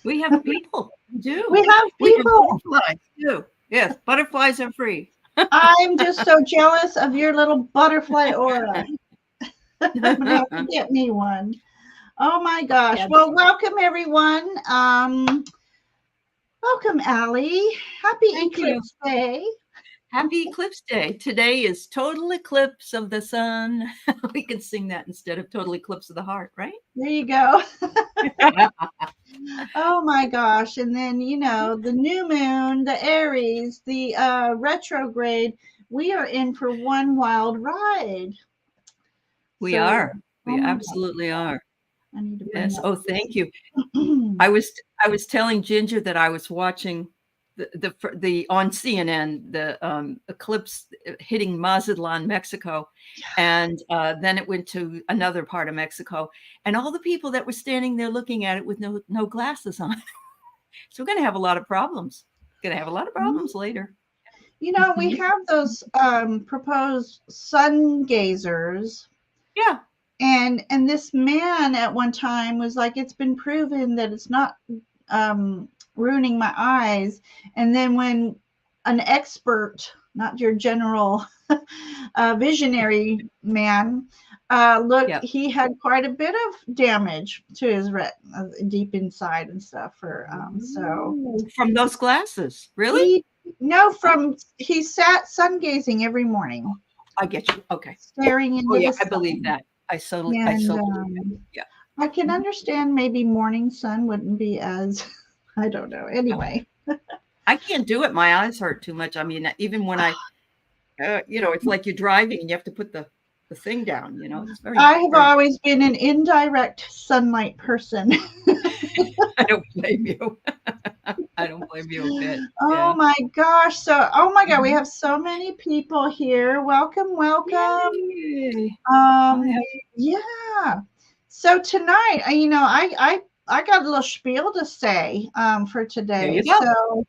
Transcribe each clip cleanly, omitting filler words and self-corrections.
We have people. We do. We have We have people. butterflies too. Yes, butterflies are free. I'm just so jealous of your little butterfly aura. I'm gonna have to get me one. Oh my gosh. Well, welcome everyone. Welcome, Aley. Happy Thank you. Eclipse Day. Happy Eclipse Day. Today is total eclipse of the sun. We could sing that instead of total eclipse of the heart, right? There you go. Oh my gosh. And then, the new moon, the Aries, the retrograde, we are in for one wild ride. We are. We absolutely are. I need to yes. Oh, thank you. I was telling Ginger that I was watching the on CNN the eclipse hitting Mazatlan, Mexico, and then it went to another part of Mexico, and all the people that were standing there looking at it with no glasses on. So we're going to have a lot of problems. Going to have a lot of problems later. We have those proposed sun gazers. Yeah. And this man at one time was like, it's been proven that it's not ruining my eyes. And then when an expert, not your general visionary man, looked, he had quite a bit of damage to his retina deep inside and stuff. So from those glasses, really? He sat sun gazing every morning. I get you. Okay. Staring into the sun. I believe that. I totally yeah. I can understand maybe morning sun wouldn't be as, I don't know. Anyway. I can't do it. My eyes hurt too much. I mean, even when I, it's like you're driving and you have to put the thing down, It's I have always been an indirect sunlight person. I don't blame you. I don't blame you a bit. Oh my gosh. So, God, we have so many people here. Welcome. Yay. Yeah. So tonight, I got a little spiel to say for today. So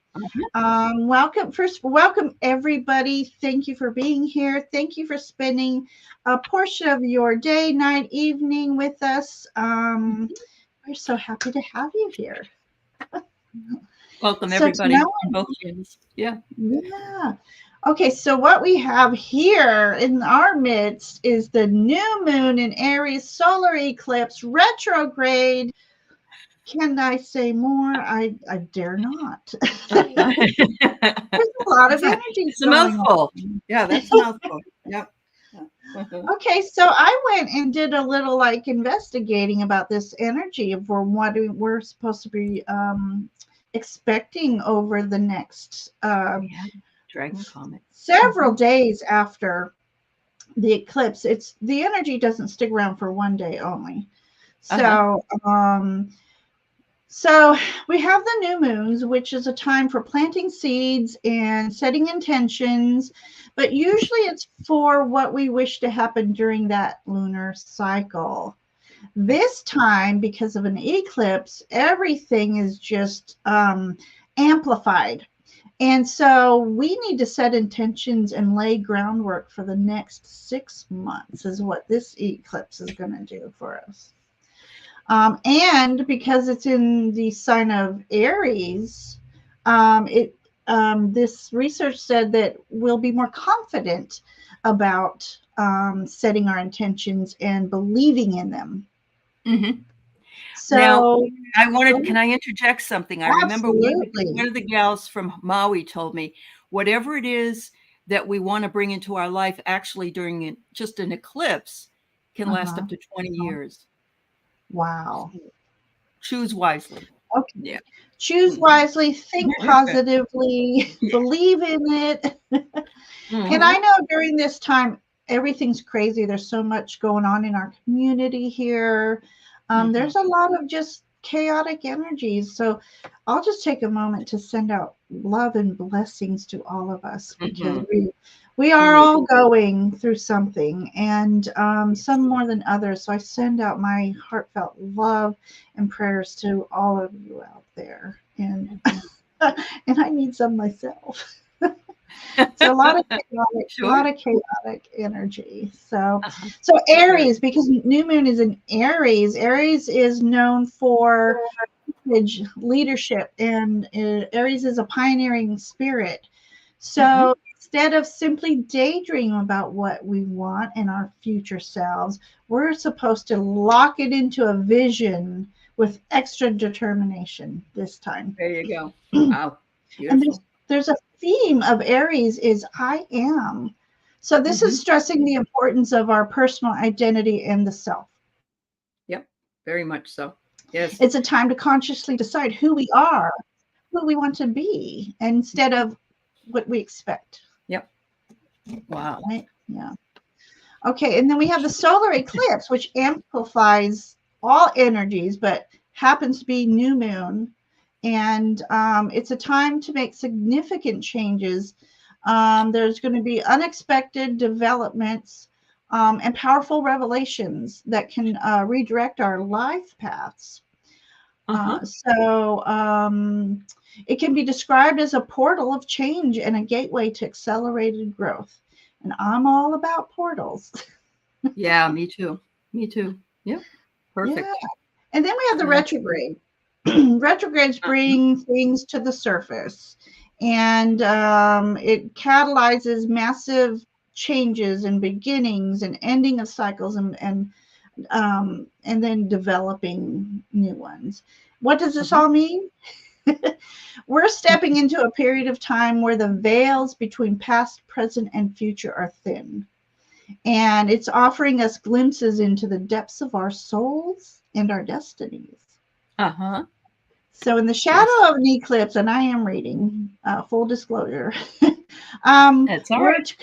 welcome everybody. Thank you for being here. Thank you for spending a portion of your day, night, evening with us. We're so happy to have you here. Welcome everybody on both ends. Yeah. Okay, so what we have here in our midst is the new moon in Aries solar eclipse retrograde. Can I say more? I dare not. There's a lot of energy. It's a mouthful. Yeah, that's a mouthful. Yeah. Okay, so I went and did a little investigating about this energy for what we're supposed to be expecting over the next Dragon Comet. Several days after the eclipse. The energy doesn't stick around for one day only. So so we have the new moons, which is a time for planting seeds and setting intentions, but usually it's for what we wish to happen during that lunar cycle. This time, because of an eclipse, everything is just amplified. And so we need to set intentions and lay groundwork for the next 6 months is what this eclipse is going to do for us. And because it's in the sign of Aries, this research said that we'll be more confident about setting our intentions and believing in them. Mm-hmm. So now, can I interject something? I remember one of the gals from Maui told me, whatever it is that we want to bring into our life, actually during just an eclipse, can last up to 20 years. Wow. Choose wisely. Okay. Yeah. Choose wisely, think positively, believe in it. And I know during this time, everything's crazy. There's so much going on in our community here. There's a lot of just chaotic energies. So I'll just take a moment to send out love and blessings to all of us because we are all going through something, and some more than others. So I send out my heartfelt love and prayers to all of you out there. And and I need some myself. So a lot of chaotic energy. So Aries, because new moon is in Aries. Aries is known for message, leadership, and Aries is a pioneering spirit. So instead of simply daydreaming about what we want in our future selves, we're supposed to lock it into a vision with extra determination this time. There you go. Wow. And Beautiful. there's a theme of Aries is I am. So this is stressing the importance of our personal identity and the self. Yep. Very much so. Yes. It's a time to consciously decide who we are, who we want to be, instead of what we expect. Yep. Wow. Right? Yeah. Okay. And then we have the solar eclipse, which amplifies all energies, but happens to be new moon. And it's a time to make significant changes. There's going to be unexpected developments and powerful revelations that can redirect our life paths. So it can be described as a portal of change and a gateway to accelerated growth. And I'm all about portals. Yeah, me too. Me too. Yep. Perfect. Yeah. And then we have the retrograde. Retrogrades bring things to the surface, and it catalyzes massive changes and beginnings and ending of cycles and then developing new ones. What does this all mean? We're stepping into a period of time where the veils between past, present, and future are thin. And it's offering us glimpses into the depths of our souls and our destinies. So in the shadow of an eclipse, and I am reading, full disclosure, That's all right.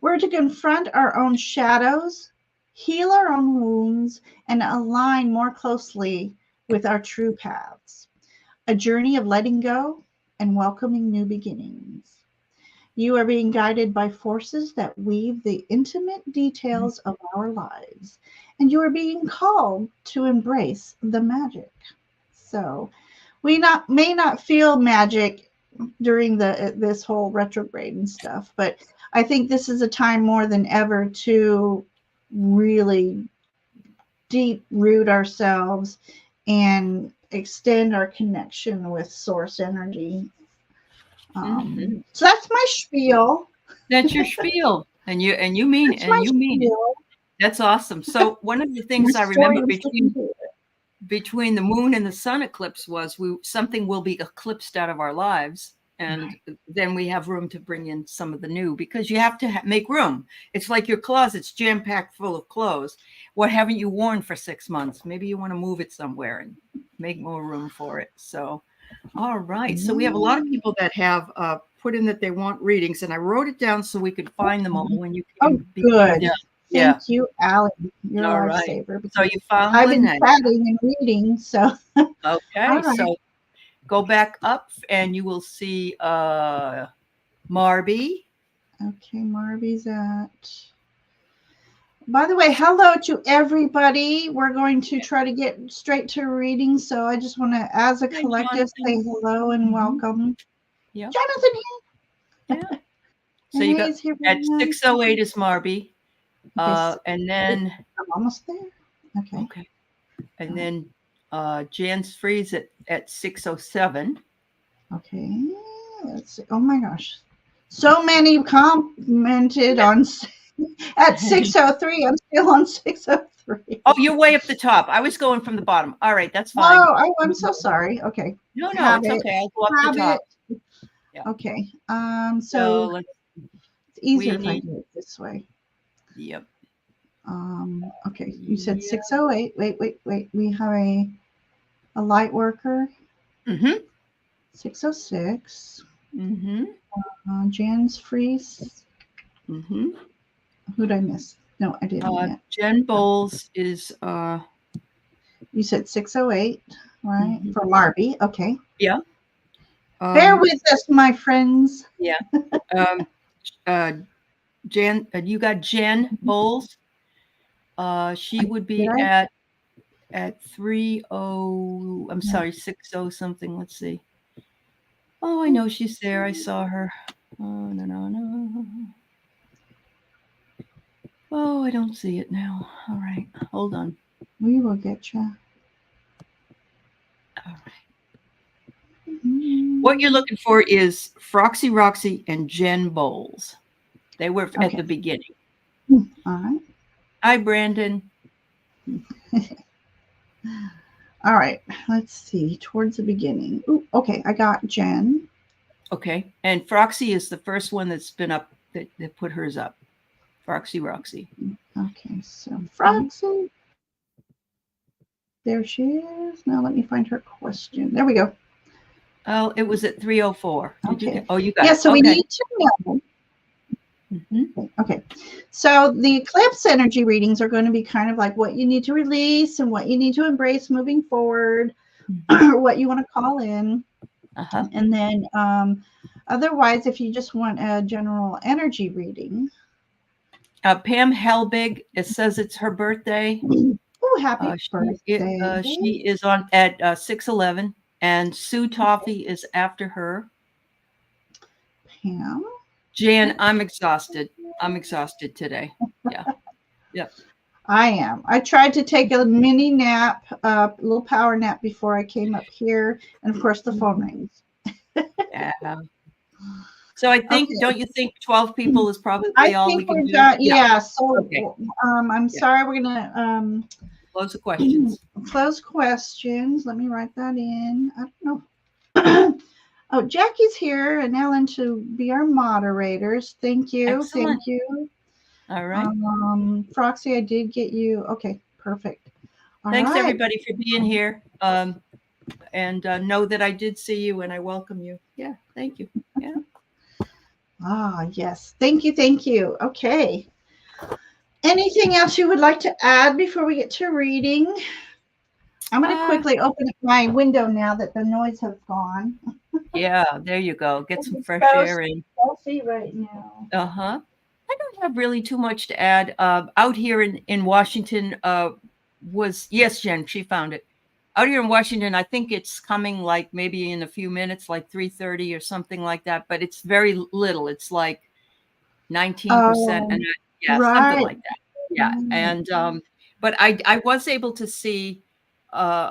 We're to confront our own shadows, heal our own wounds, and align more closely with our true paths. A journey of letting go and welcoming new beginnings. You are being guided by forces that weave the intimate details of our lives, and you are being called to embrace the magic. So we may not feel magic during this whole retrograde and stuff, but I think this is a time more than ever to really deep root ourselves and extend our connection with source energy. So that's my spiel. That's your spiel, and you mean it. That's awesome. So one of the things I remember between the moon and the sun eclipse was something will be eclipsed out of our lives, and then we have room to bring in some of the new, because you have to make room. It's like your closet's jam-packed full of clothes. What haven't you worn for 6 months? Maybe you want to move it somewhere and make more room for it. So all right. So we have a lot of people that have put in that they want readings, and I wrote it down so we could find them all when you can be good. done. Thank you, Aley. You're all a right. lifesaver. So you found I've Lynette. been chatting and reading, so okay. Right. So go back up and you will see Marby. Okay, Marby's at. By the way, hello to everybody. We're going to try to get straight to reading, so I just want to, as a collective, say hello and welcome. Yeah. Jonathan here. Yeah. So you got at 6:08 is Marby. And then I'm almost there. Okay. And then Jan's Freeze at 6:07. Okay. Let's see. Oh my gosh. So many commented on at 6:03. I'm still on 6:03. Oh, you're way up the top. I was going from the bottom. All right, that's fine. Oh, I'm so sorry. Okay. No, it's okay. I'll go up the top. Yeah. Okay. So it's easier if I do it this way. Yep. Okay. You said 6:08. Wait. We have a light worker. 6:06. Jan's Freeze. Who'd I miss? No, I didn't yet. Jen Bowles is you said 6:08, right? For Marby. Okay. Yeah. Bear with us, my friends. Yeah. Jan, you got Jen Bowles. She would be at 30. I'm sorry, 60 something. Let's see. Oh, I know she's there. I saw her. Oh, no. Oh, I don't see it now. All right, hold on. We will get you. All right. What you're looking for is Froxy Roxy and Jen Bowles. They were at the beginning. All right. Hi, Brandon. All right. Let's see. Towards the beginning. Ooh, okay. I got Jen. Okay. And Froxy is the first one that's been up, that put hers up. Froxy Roxy. Okay. So Froxy. There she is. Now let me find her question. There we go. Oh, it was at 3:04. Did you get? Oh, you got it. Yeah, it. so we need to know. Okay. So the eclipse energy readings are going to be kind of like what you need to release and what you need to embrace moving forward, or what you want to call in. And then otherwise, if you just want a general energy reading. Pam Helbig, it says it's her birthday. Oh, happy birthday. She is on at 6/11, and Sue Toffee is after her. Pam. Jan, I'm exhausted. I'm exhausted today. Yeah. Yep. I am. I tried to take a mini nap, a little power nap before I came up here. And of course, the phone rings. Yeah. So I think, don't you think 12 people is probably all we can do? Yeah. So I'm sorry. We're going to close the questions. Close questions. Let me write that in. I don't know. Oh, Jackie's here and Ellen to be our moderators. Thank you. Excellent. Thank you. All right. Froxy, I did get you. Okay, perfect. Thanks everybody for being here. And know that I did see you and I welcome you. Yeah, thank you. Yeah. Yes. Thank you. Thank you. Okay. Anything else you would like to add before we get to reading? I'm going to quickly open up my window now that the noise has gone. Yeah, there you go. Get some fresh air in. Healthy right now. I don't have really too much to add. Out here in Washington yes, Jen, she found it. Out here in Washington, I think it's coming like maybe in a few minutes, like 3:30 or something like that. But it's very little. It's like 19%, and something like that. Yeah, and but I was able to see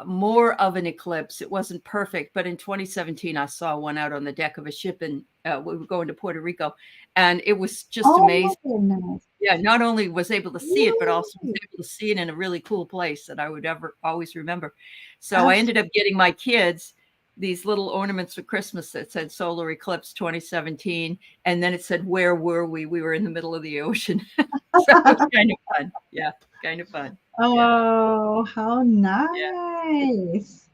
more of an eclipse. It wasn't perfect, but in 2017, I saw one out on the deck of a ship, and we were going to Puerto Rico, and it was just amazing. Yeah, not only was able to see it, but also was able to see it in a really cool place that I would always remember. So I ended up getting my kids these little ornaments for Christmas that said Solar Eclipse 2017, and then it said, "Where were we? We were in the middle of the ocean." So it was kind of fun. Yeah, kind of fun. Oh, how nice.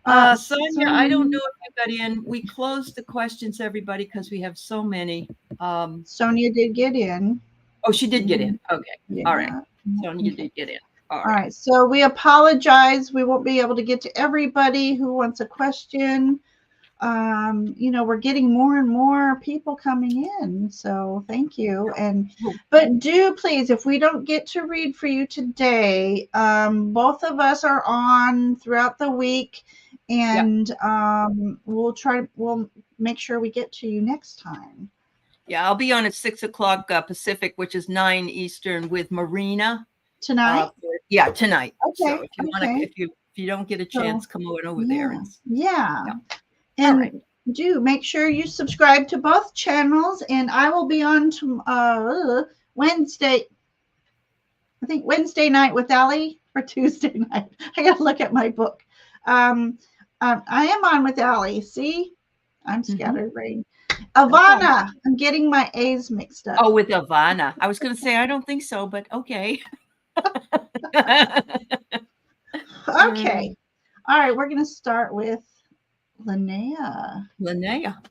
Sonia, I don't know if you got in. We closed the questions, everybody, because we have so many. Sonia did get in. Oh, she did get in. Okay. Yeah. All right. Sonia did get in. All right. So we apologize. We won't be able to get to everybody who wants a question. We're getting more and more people coming in. So thank you. But do please, if we don't get to read for you today, both of us are on throughout the week, and we'll make sure we get to you next time. Yeah, I'll be on at 6 o'clock Pacific, which is 9 Eastern, with Marina tonight. Tonight. Okay. So if you want to, if you don't get a chance, come on over there. And do make sure you subscribe to both channels. And I will be on Wednesday. I think Wednesday night with Aley, or Tuesday night. I got to look at my book. I am on with Aley. See, I'm scattered brain. Ivana, I'm getting my A's mixed up. Oh, with Ivana. I was going to say, I don't think so, but okay. Okay. All right. We're going to start with Linnea.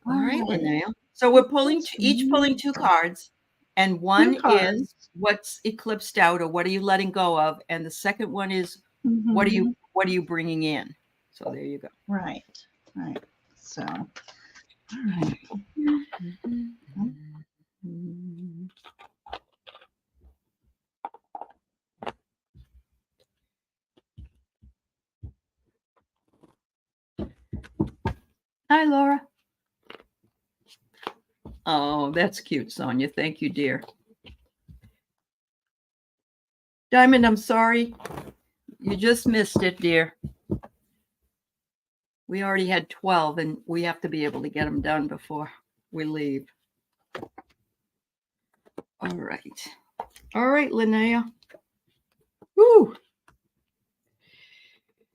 All right, Linnea. So we're each pulling 2 cards, and one is what's eclipsed out, or what are you letting go of, and the second one is what are you bringing in. So there you go. Right. So, all right. Hi, Laura. Oh, that's cute, Sonia. Thank you, dear. Diamond, I'm sorry. You just missed it, dear. We already had 12, and we have to be able to get them done before we leave. All right. All right, Linnea. Woo.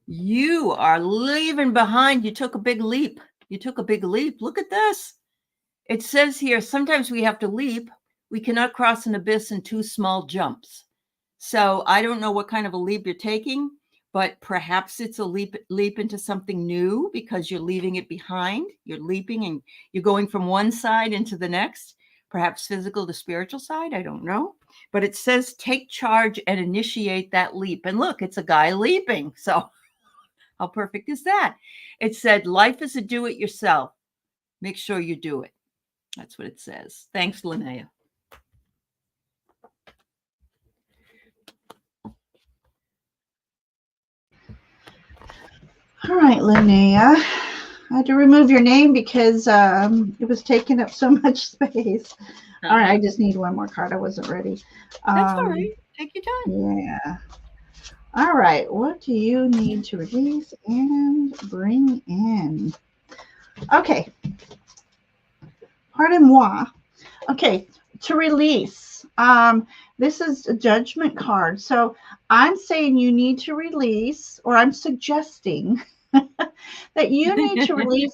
You are leaving behind. You took a big leap. You took a big leap. Look at this. It says here, sometimes we have to leap. We cannot cross an abyss in 2 small jumps. So I don't know what kind of a leap you're taking, but perhaps it's a leap into something new because you're leaving it behind. You're leaping and you're going from one side into the next, perhaps physical to spiritual side. I don't know. But it says take charge and initiate that leap. And look, it's a guy leaping. So how perfect is that? It said, life is a do-it-yourself. Make sure you do it. That's what it says. Thanks, Linnea. All right, Linnea. I had to remove your name because it was taking up so much space. All right, I just need one more card. I wasn't ready. That's all right. Take your time. Yeah. All right. What do you need to release and bring in? Okay. Pardon-moi. Okay. To release. This is a judgment card. So I'm saying you need to release, or I'm suggesting that you need to release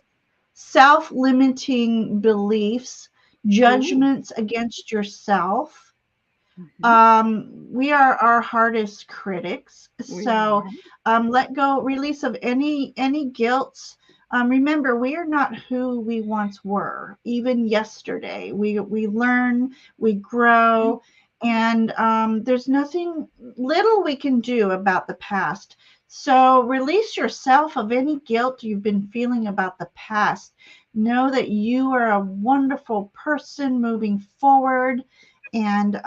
self-limiting beliefs, judgments against yourself. We are our hardest critics. So let go, release of any guilt. Remember, we are not who we once were, even yesterday. We learn, we grow, and there's nothing little we can do about the past. So release yourself of any guilt you've been feeling about the past. Know that you are a wonderful person moving forward and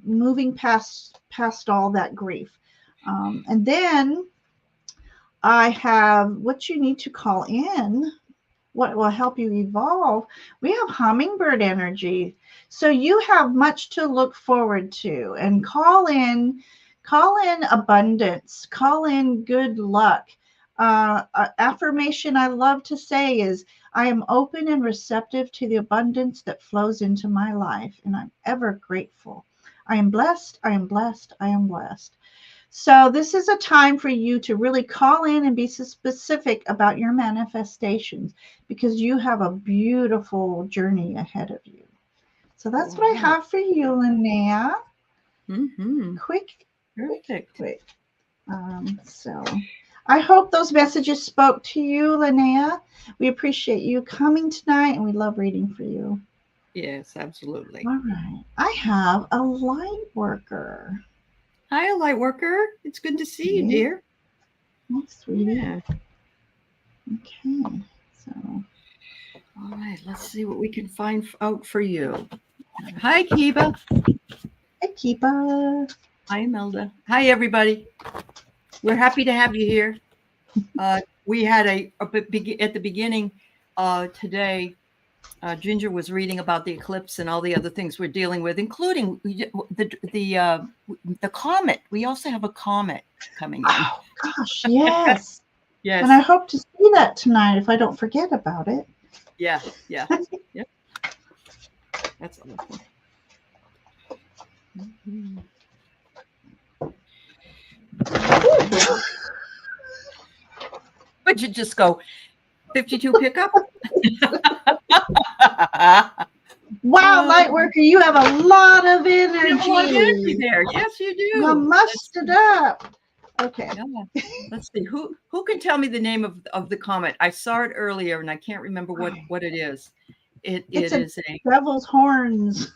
moving past all that grief. And then I have what you need to call in, what will help you evolve. We have hummingbird energy. So you have much to look forward to, and call in abundance, call in good luck. Affirmation I love to say is, I am open and receptive to the abundance that flows into my life, and I'm ever grateful. I am blessed, I am blessed, I am blessed. So this is a time for you to really call in and be specific about your manifestations, because you have a beautiful journey ahead of you. So that's what I have for you, Linnea. Quick. So I hope those messages spoke to you, Linnea. We appreciate you coming tonight, and we love reading for you. Yes, absolutely. All right. I have a light worker. Hi, light worker. It's good to see you, dear. Thanks, sweetie. Yeah. Okay. So. All right. Let's see what we can find out for you. Hi, Kiba. Hi, Kiba. Hi, Imelda. Hi, everybody. We're happy to have you here. We had at the beginning today, Ginger was reading about the eclipse and all the other things we're dealing with, including the comet. We also have a comet coming in. Oh gosh, yes. Yes. And I hope to see that tonight if I don't forget about it. Yeah. Yep. That's a nice one. Would you just go 52 pickup? Wow, light worker, you have a lot of energy. You have a lot of energy there. Yes, you do. You mustered up. Okay. Yeah. Let's see. Who can tell me the name of the comet? I saw it earlier and I can't remember what it is. It is a devil's horns.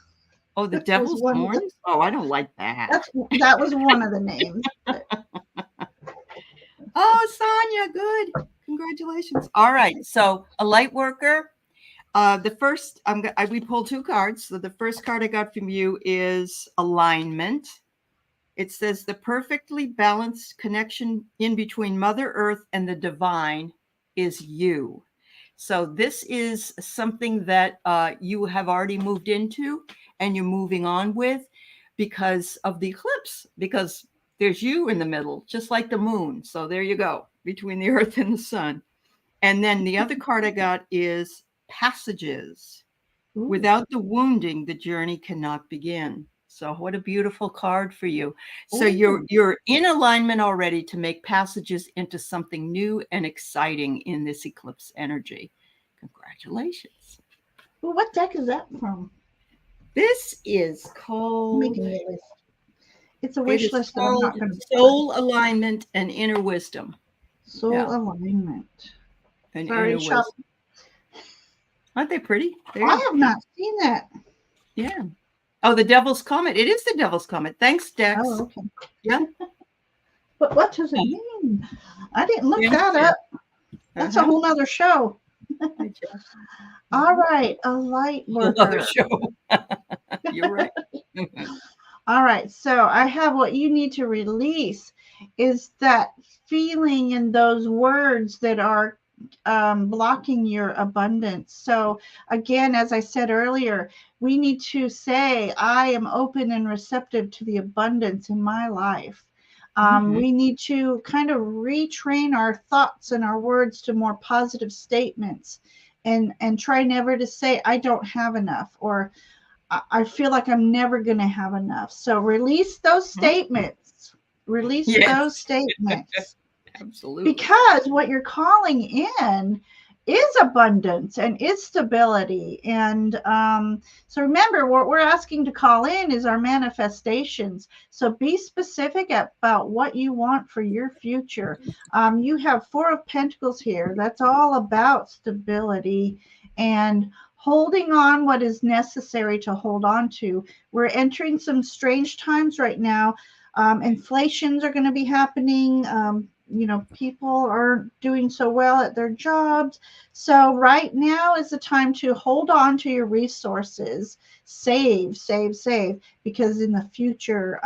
Oh, the devil's horns? Oh, I don't like that. That was one of the names. Oh, Sonia, good. Congratulations. All right. So a light worker. The first, we pulled 2 cards. So the first card I got from you is alignment. It says the perfectly balanced connection in between Mother Earth and the divine is you. So this is something that you have already moved into and you're moving on with because of the eclipse, because there's you in the middle, just like the moon. So there you go, between the earth and the sun. And then the other card I got is passages. Ooh. Without the wounding, the journey cannot begin. So what a beautiful card for you. So you're in alignment already to make passages into something new and exciting in this eclipse energy. Congratulations. Well, what deck is that from? This is called, Making a list. It's a wish list that I'm not going to Soul Alignment and Inner Wisdom. Soul Alignment. And Sorry, Inner Wisdom. Aren't they pretty? I have not seen that. Yeah. Oh, the Devil's Comet. It is the Devil's Comet. Thanks, Dex. Oh, okay. Yeah. But what does it mean? I didn't look that up. That's a whole other show. All right, a light worker. Another show. You're right. All right, so I have what you need to release is that feeling and those words that are blocking your abundance. So again, as I said earlier, we need to say, I am open and receptive to the abundance in my life. We need to kind of retrain our thoughts and our words to more positive statements and try never to say, I don't have enough, or I feel like I'm never going to have enough. So release those statements. Release those statements. Absolutely. Because what you're calling in is abundance and is stability. And so remember, what we're asking to call in is our manifestations. So be specific about what you want for your future. You have 4 of Pentacles here. That's all about stability and holding on what is necessary to hold on to. We're entering some strange times right now. Inflations are going to be happening. People aren't doing so well at their jobs. So right now is the time to hold on to your resources, save, because in the future,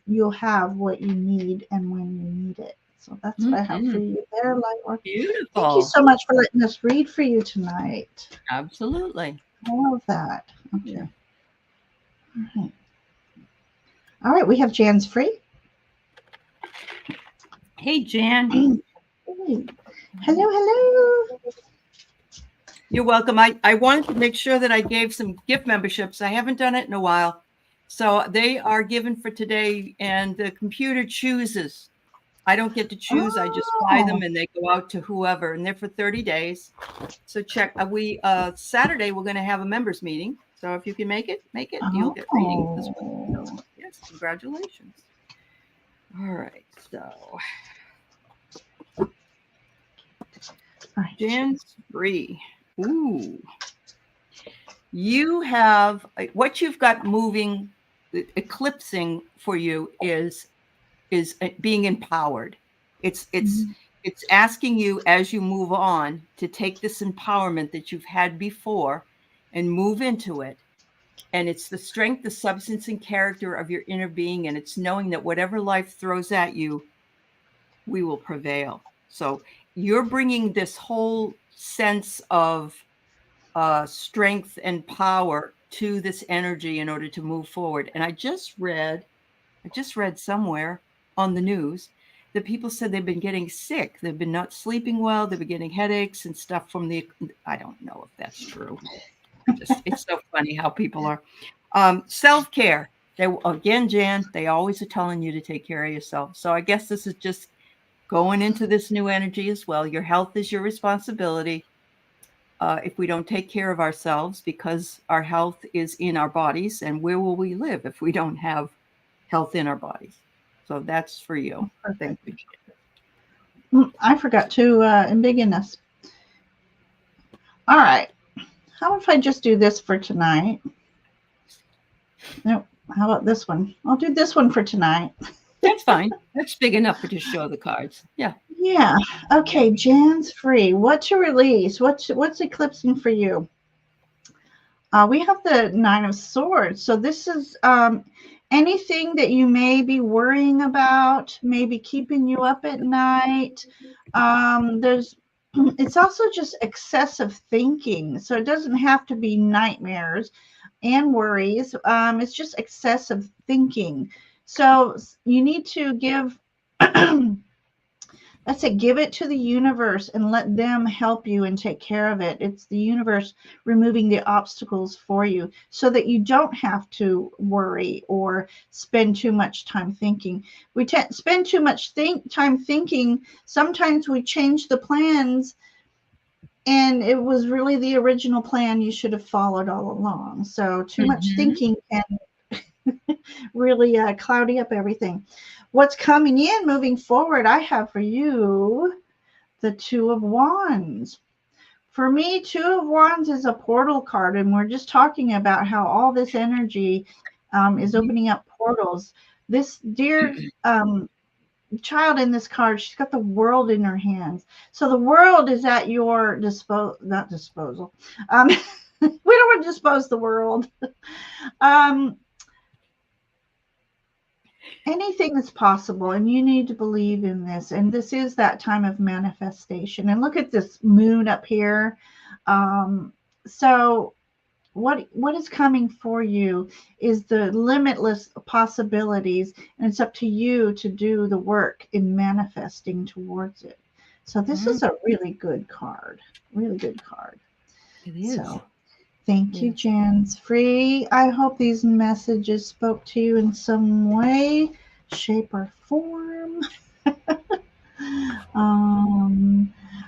you'll have what you need and when you need it. So that's what I have for you there, Lightwork. Beautiful. Thank you so much for letting us read for you tonight. Absolutely. I love that. Okay. Yeah. All right. We have Jan's free. Hey, Jan. Hello. You're welcome. I wanted to make sure that I gave some gift memberships. I haven't done it in a while. So they are given for today, and the computer chooses. I don't get to choose. I just buy them, and they go out to whoever, and they're for 30 days. So check. Saturday, we're going to have a members meeting. So if you can make it. You'll get reading this one. So, yes, congratulations. All right, so Jan's free. Ooh, you have what you've got moving, eclipsing for you is being empowered. It's asking you as you move on to take this empowerment that you've had before and move into it. And it's the strength, the substance, and character of your inner being. And it's knowing that whatever life throws at you, we will prevail. So you're bringing this whole sense of strength and power to this energy in order to move forward. And I just read somewhere on the news that people said they've been getting sick. They've been not sleeping well. They've been getting headaches and stuff from I don't know if that's true. It's so funny how people are. Self-care. Again, Jan, they always are telling you to take care of yourself. So I guess this is just going into this new energy as well. Your health is your responsibility. If we don't take care of ourselves, because our health is in our bodies, and where will we live if we don't have health in our bodies? So that's for you. Thank you. I forgot to embiggen us. All right. How if I just do this for tonight? No, how about this one? I'll do this one for tonight. That's fine. That's big enough to just show the cards. Yeah. Yeah. Okay. Jan's free. What to release? What's eclipsing for you? We have the 9 of Swords. So this is anything that you may be worrying about, maybe keeping you up at night. It's also just excessive thinking. So it doesn't have to be nightmares and worries. It's just excessive thinking. So you need to give That's it. Give it to the universe and let them help you and take care of it. It's the universe removing the obstacles for you so that you don't have to worry or spend too much time thinking. We spend too much time thinking. Sometimes we change the plans, and it was really the original plan you should have followed all along. So too much thinking can really cloudy up everything. What's coming in moving forward, I have for you the Two of Wands. For me, Two of Wands is a portal card, and we're just talking about how all this energy is opening up portals. This dear child in this card, she's got the world in her hands. So the world is at your not disposal. We don't want to dispose the world. Anything is possible, and you need to believe in this. And this is that time of manifestation. And look at this moon up here. So what is coming for you is the limitless possibilities, and it's up to you to do the work in manifesting towards it. So this is a really good card. Really good card. It is. So thank you, Jans Free. I hope these messages spoke to you in some way, shape, or form.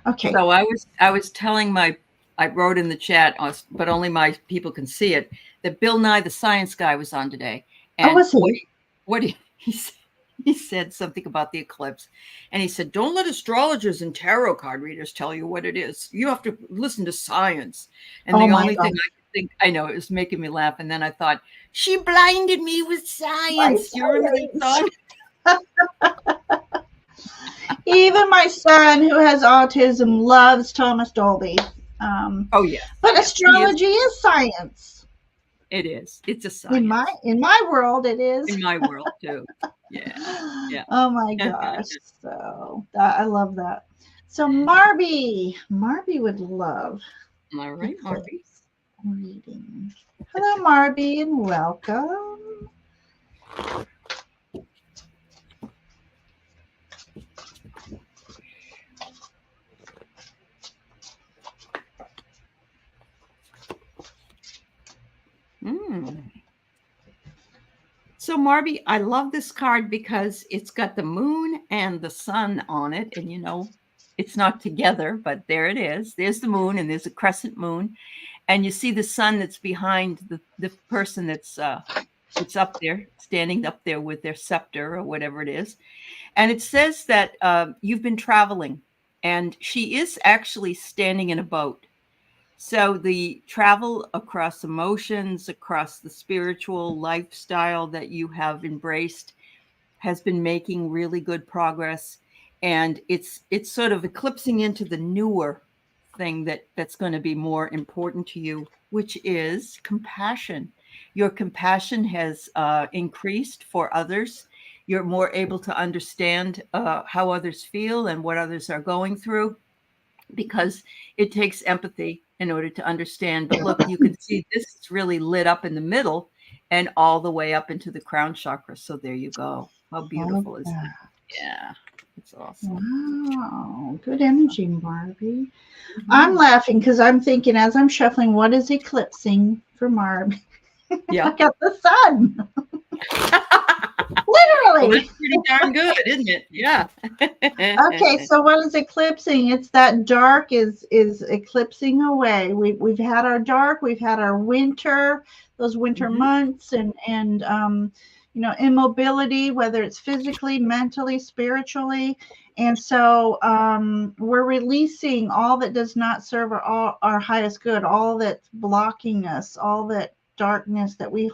Okay. So I was telling I wrote in the chat, but only my people can see it, that Bill Nye the Science Guy was on today. And was he? He said something about the eclipse, and he said, "Don't let astrologers and tarot card readers tell you what it is. You have to listen to science." And the only thing I could think, I know, it was making me laugh. And then I thought, she blinded me with science. You remember that song? Even my son, who has autism, loves Thomas Dolby. Oh yeah, but astrology is science. It is. It's a science. In my world, it is. In my world too. Yeah. Oh my gosh. So I love that. So Marby would love. All right, Marby. Reading. Hello, Marby, and welcome. So Marby, I love this card because it's got the moon and the sun on it. And, you know, it's not together, but there it is. There's the moon and there's a crescent moon. And you see the sun that's behind the person that's up there, standing up there with their scepter or whatever it is. And it says that you've been traveling, and she is actually standing in a boat. So the travel across emotions, across the spiritual lifestyle that you have embraced has been making really good progress. And it's sort of eclipsing into the newer thing that's going to be more important to you, which is compassion. Your compassion has increased for others. You're more able to understand how others feel and what others are going through, because it takes empathy in order to understand. But look, you can see this is really lit up in the middle and all the way up into the crown chakra. So there you go. How beautiful is that? Yeah, it's awesome. Wow, good energy, Marby. I'm laughing because I'm thinking, as I'm shuffling, what is eclipsing for Marby? Yeah. I got the sun. Literally. Well, that's pretty darn good, isn't it? Yeah. Okay, so what is eclipsing? It's that dark is eclipsing away. We've had our dark, we've had our winter, those winter months, and you know, immobility, whether it's physically, mentally, spiritually. And so we're releasing all that does not serve our highest good, all that's blocking us, all that darkness that we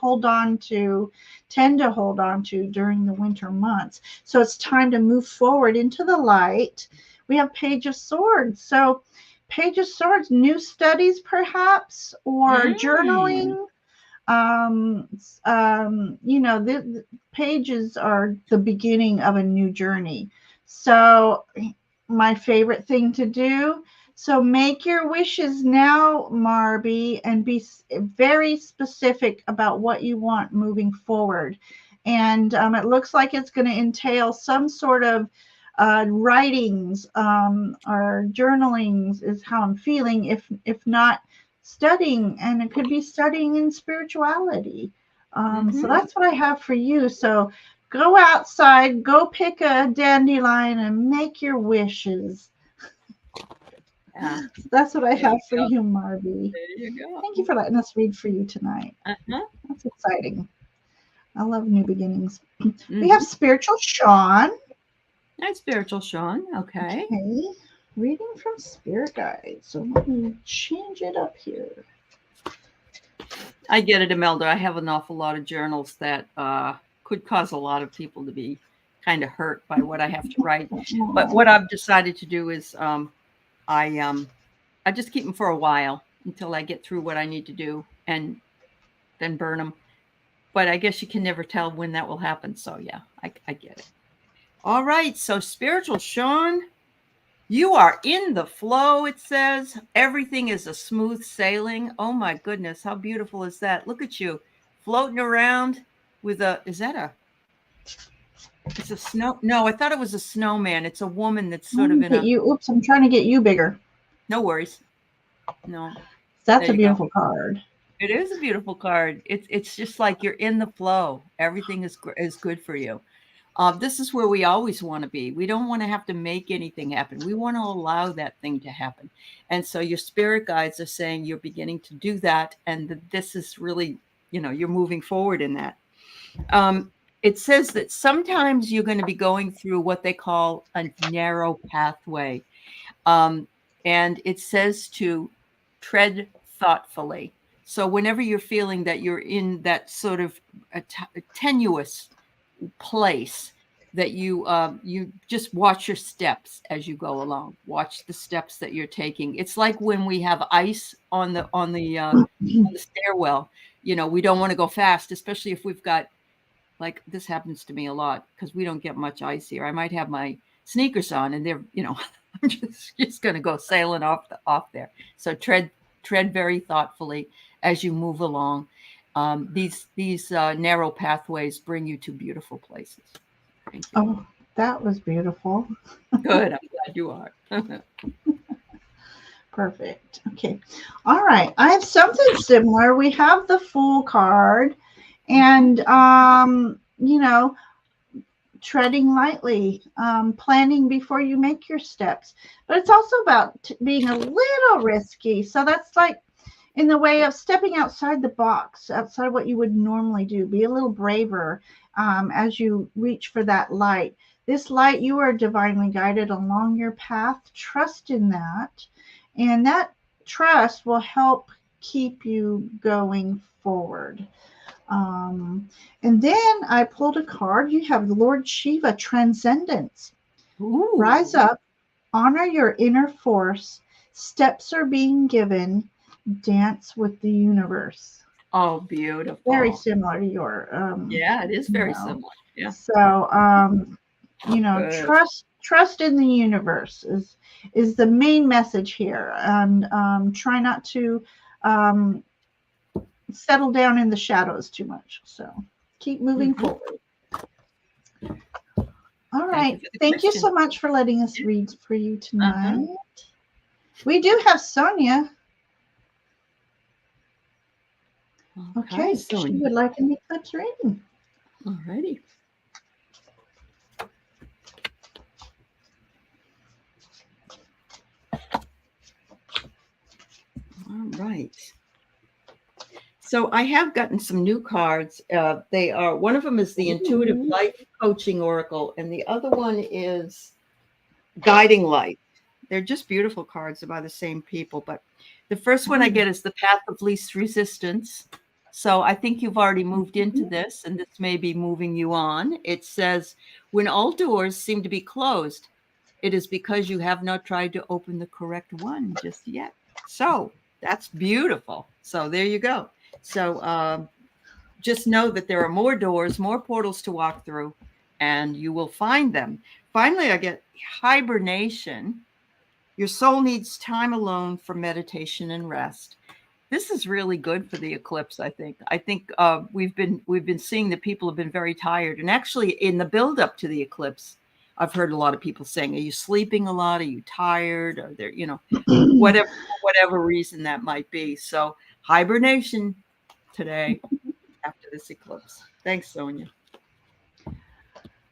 tend to hold on to during the winter months. So it's time to move forward into the light. We have Page of Swords. So Page of Swords, new studies perhaps, or journaling. You know, the pages are the beginning of a new journey. So my favorite thing to do. So make your wishes now, Marby, and be very specific about what you want moving forward. And it looks like it's going to entail some sort of writings or journalings is how I'm feeling. If not studying, and it could be studying in spirituality. So that's what I have for you. So go outside, go pick a dandelion and make your wishes. Yeah. That's what I have for you, Marby. There you go. Thank you for letting us read for you tonight. That's exciting. I love new beginnings. We have Spiritual Sean. Hi, Spiritual Sean. Okay. Reading from Spirit Guide. So let me change it up here. I get it, Imelda. I have an awful lot of journals that could cause a lot of people to be kind of hurt by what I have to write. But what I've decided to do is I just keep them for a while until I get through what I need to do and then burn them. But I guess you can never tell when that will happen. So yeah, I get it. All right. So Spiritual Sean, you are in the flow, it says. Everything is a smooth sailing. Oh my goodness. How beautiful is that? Look at you floating around with it's a snow. No, I thought it was a snowman. It's a woman that's sort of in a. Oops, I'm trying to get you bigger. No worries. No. That's a beautiful card. It is a beautiful card. It's just like you're in the flow. Everything is good for you. This is where we always want to be. We don't want to have to make anything happen. We want to allow that thing to happen. And so your spirit guides are saying you're beginning to do that. And this is really, you're moving forward in that. It says that sometimes you're going to be going through what they call a narrow pathway. And it says to tread thoughtfully. So whenever you're feeling that you're in that sort of a tenuous place, that you just watch your steps as you go along. Watch the steps that you're taking. It's like when we have ice on the stairwell. We don't want to go fast, especially if we've got, like, this happens to me a lot because we don't get much ice here. I might have my sneakers on and they're, I'm just going to go sailing off there. So tread very thoughtfully as you move along. These narrow pathways bring you to beautiful places. Thank you. Oh, that was beautiful. Good. I'm glad you are. Perfect. Okay. All right. I have something similar. We have the Fool card and, treading lightly, planning before you make your steps. But it's also about being a little risky. So that's like in the way of stepping outside the box, outside what you would normally do. Be a little braver as you reach for that light. This light, you are divinely guided along your path. Trust in that. And that trust will help keep you going forward. And then I pulled a card. You have Lord Shiva, Transcendence. Ooh. Rise up, honor your inner force. Steps are being given. Dance with the universe. Oh, beautiful. Very similar to your. Yeah, it is very similar. Yeah. So, trust in the universe is the main message here, and try not to settle down in the shadows too much. So keep moving forward. All right. Thank you so much for letting us read for you tonight. We do have Sonia. Okay, so she would like an eclipse reading. All righty. All right. So I have gotten some new cards. They are, one of them is the Intuitive Life Coaching Oracle, and the other one is Guiding Light. They're just beautiful cards by the same people, but the first one I get is the Path of Least Resistance. So I think you've already moved into this, and this may be moving you on. It says, when all doors seem to be closed, it is because you have not tried to open the correct one just yet. So that's beautiful. So there you go. So just know that there are more doors, more portals to walk through, and you will find them. Finally, I get hibernation. Your soul needs time alone for meditation and rest. This is really good for the eclipse, I think. I think we've been seeing that people have been very tired. And actually, in the build-up to the eclipse, I've heard a lot of people saying, are you sleeping a lot? Are you tired? Are there, whatever reason that might be. So hibernation today after this eclipse. Thanks, Sonia.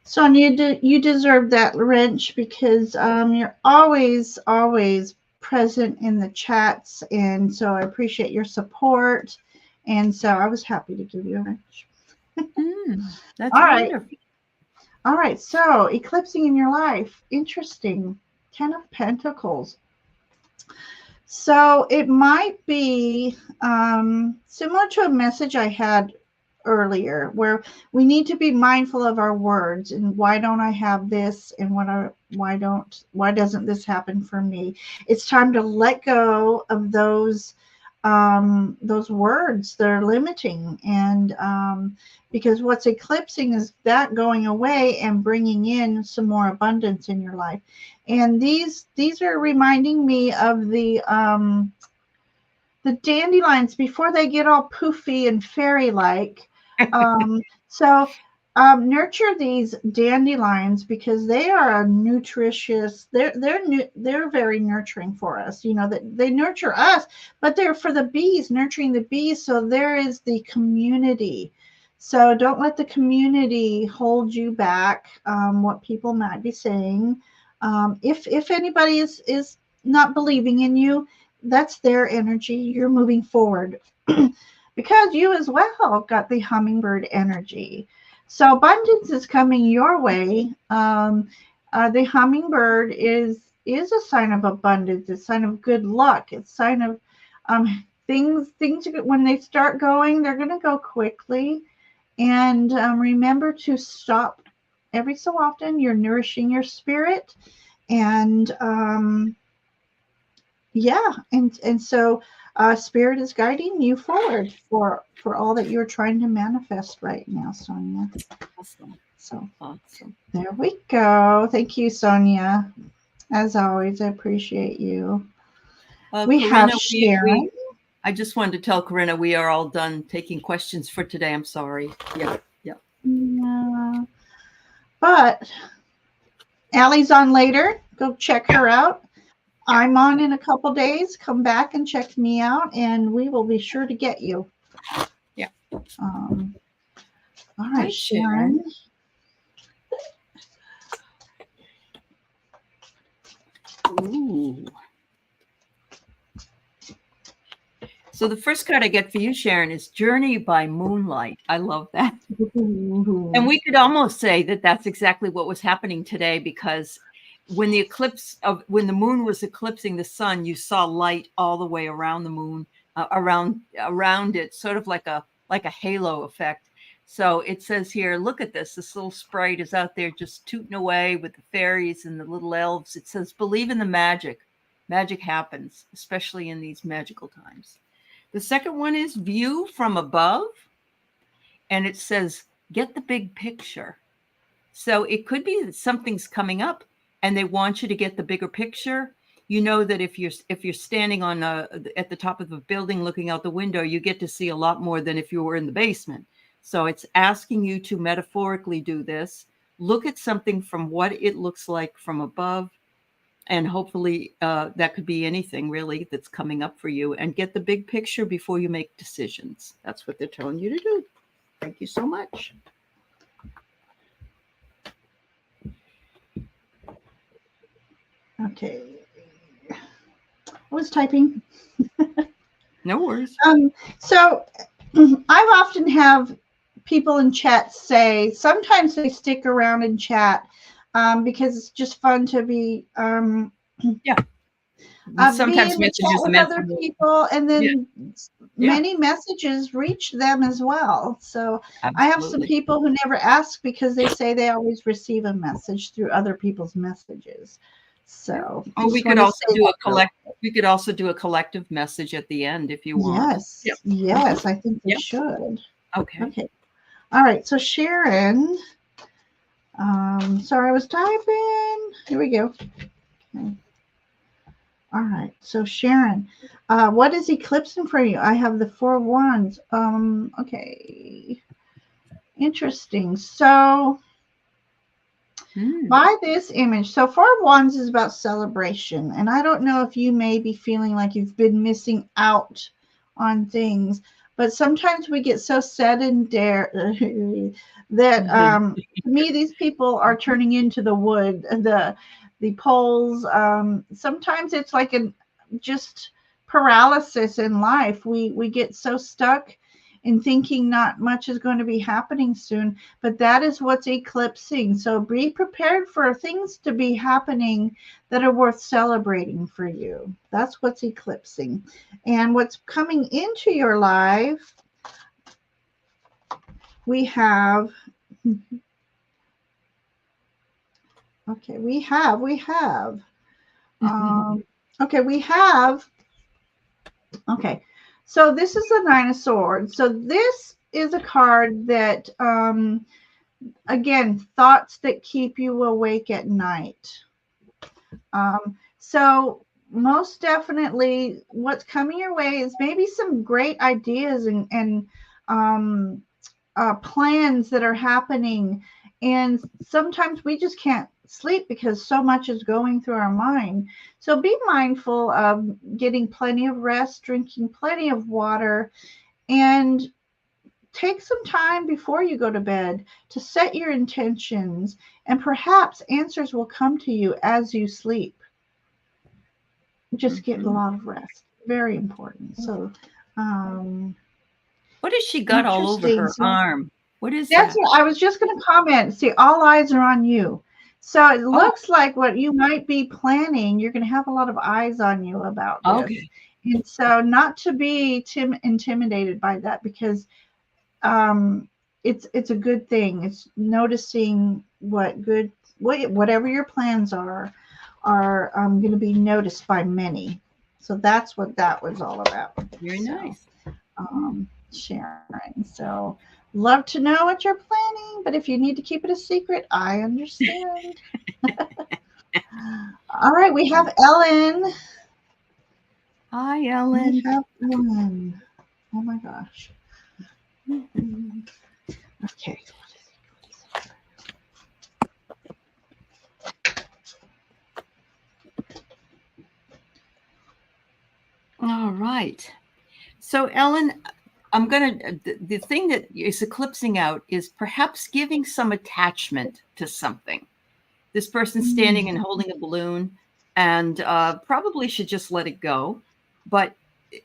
Sonia, you deserve that wrench, because you're always present in the chats, and so I appreciate your support, and so I was happy to give you a wrench. That's all wonderful. Right. All right, so eclipsing in your life. Interesting. 10 of Pentacles. So it might be similar to a message I had earlier, where we need to be mindful of our words, and why don't I have this, and why doesn't this happen for me? It's time to let go of those words that are limiting, and because what's eclipsing is that going away and bringing in some more abundance in your life. And these are reminding me of the dandelions before they get all poofy and fairy-like. So nurture these dandelions, because they are nutritious. They're very nurturing for us. That they nurture us, but they're for the bees, nurturing the bees. So there is the community. So don't let the community hold you back. What people might be saying. If anybody is not believing in you, that's their energy. You're moving forward. Because you as well got the hummingbird energy. So abundance is coming your way. The hummingbird is a sign of abundance. It's a sign of good luck. It's a sign of things when they start going, they're going to go quickly. And remember to stop every so often. You're nourishing your spirit. And so Spirit is guiding you forward for all that you're trying to manifest right now, Sonia. Awesome. So awesome. There we go. Thank you, Sonia. As always, I appreciate you. We Corinna, have Sharon. I just wanted to tell Corinna we are all done taking questions for today. I'm sorry. Yeah. But Aley's on later. Go check her out. I'm on in a couple days. Come back and check me out, and we will be sure to get you. Yeah. All right, Sharon. Ooh. So the first card I get for you, Sharon, is Journey by Moonlight. I love that. And we could almost say that that's exactly what was happening today, because when the moon was eclipsing the sun, you saw light all the way around the moon, around it, sort of like a halo effect. So it says here, look at this. This little sprite is out there just tooting away with the fairies and the little elves. It says, believe in the magic. Magic happens, especially in these magical times. The second one is View from Above. And it says, get the big picture. So it could be that something's coming up and they want you to get the bigger picture. You know that if you're standing on at the top of the building looking out the window, you get to see a lot more than if you were in the basement. So it's asking you to metaphorically do this. Look at something from what it looks like from above. And hopefully that could be anything really that's coming up for you, and get the big picture before you make decisions. That's what they're telling you to do. Thank you so much. Okay. I was typing. No worries. So I often have people in chat say, sometimes they stick around in chat because it's just fun to be sometimes be messages with other people, and then many messages reach them as well. So absolutely. I have some people who never ask because they say they always receive a message through other people's messages. So we could also do a collective. We could also do a collective message at the end if you want. Yes, I think we should. Okay. All right. So Sharon, sorry, I was typing. Here we go. Okay. All right. So Sharon, what is eclipsing for you? I have the 4 wands. Okay. Interesting. So By this image. So Four of Wands is about celebration. And I don't know if you may be feeling like you've been missing out on things, but sometimes we get so sedentary that to me, these people are turning into the wood, the poles. Sometimes it's like just paralysis in life. We get so stuck in thinking not much is going to be happening soon, but that is what's eclipsing. So be prepared for things to be happening that are worth celebrating for you. That's what's eclipsing. And what's coming into your life, we have, okay, we have, okay. So this is the Nine of Swords. So this is a card that, again, thoughts that keep you awake at night. So most definitely what's coming your way is maybe some great ideas and plans that are happening. And sometimes we just can't sleep because so much is going through our mind. So be mindful of getting plenty of rest, drinking plenty of water, and take some time before you go to bed to set your intentions, and perhaps answers will come to you as you sleep. Just get a lot of rest. Very important. So what has she got all over her arm? What is that's that? What I was just going to comment. See, all eyes are on you. So it looks like what you might be planning, you're going to have a lot of eyes on you about this. Okay. And so not to be intimidated by that, because it's a good thing. It's noticing whatever your plans are going to be noticed by many. So that's what that was all about. Very nice. Sharing. So love to know what you're planning, but if you need to keep it a secret, I understand. All right, we have Ellen. Hi, Ellen. We have Ellen. Oh my gosh. Okay. All right. So, Ellen, the thing that is eclipsing out is perhaps giving some attachment to something. This person standing and holding a balloon, and probably should just let it go. But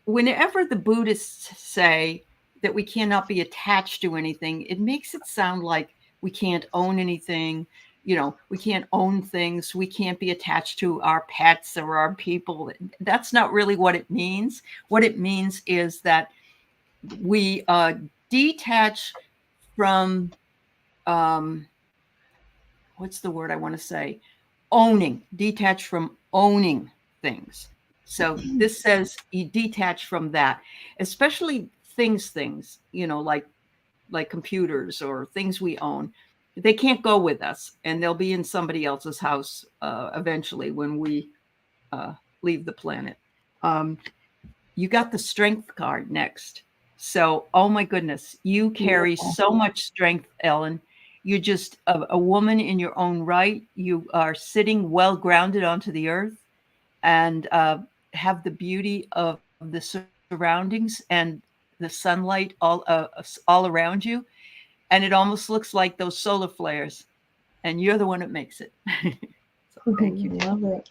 whenever the Buddhists say that we cannot be attached to anything, it makes it sound like we can't own anything. You know, we can't own things. We can't be attached to our pets or our people. That's not really what it means. What it means is that we detach from, what's the word I want to say? Detach from owning things. So this says you detach from that, especially things, you know, like computers or things we own. They can't go with us, and they'll be in somebody else's house eventually when we leave the planet. You got the Strength card next. So, oh my goodness, you carry so much strength, Ellen. You're just a woman in your own right. You are sitting well grounded onto the earth, and have the beauty of the surroundings and the sunlight all around you. And it almost looks like those solar flares. And you're the one that makes it. So thank you. Love it.